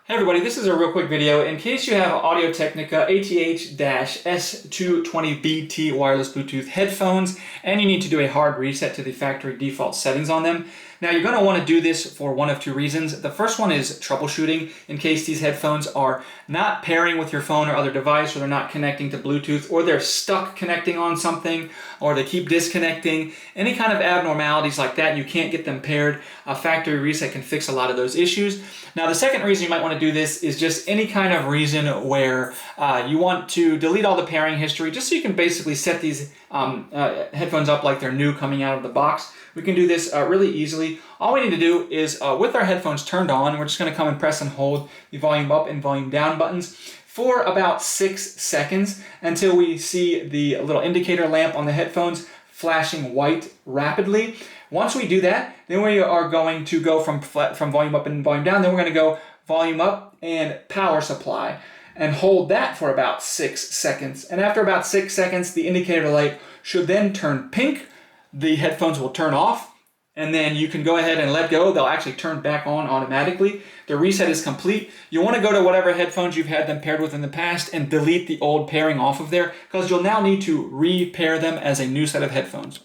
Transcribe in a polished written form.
Hey everybody, this is a real quick video. In case you have Audio-Technica ATH-S220BT wireless Bluetooth headphones and you need to do a hard reset to the factory default settings on them. Now you're going to want to do this for one of two reasons. The first one is troubleshooting, in case these headphones are not pairing with your phone or other device, or they're not connecting to Bluetooth, or they're stuck connecting on something, or they keep disconnecting. Any kind of abnormalities like that, you can't get them paired. A factory reset can fix a lot of those issues. Now the second reason you might want to do this is just any kind of reason where you want to delete all the pairing history, just so you can basically set these headphones up like they're new coming out of the box. We can do this really easily. All we need to do is, with our headphones turned on, we're just going to come and press and hold the volume up and volume down buttons for about 6 seconds until we see the little indicator lamp on the headphones flashing white rapidly. Once we do that, then we are going to go from volume up and volume down. Then we're going to go volume up and power supply and hold that for about 6 seconds. And after about 6 seconds, the indicator light should then turn pink. The headphones will turn off, and then you can go ahead and let go. They'll actually turn back on automatically. The reset is complete. You want to go to whatever headphones you've had them paired with in the past and delete the old pairing off of there, because you'll now need to re-pair them as a new set of headphones.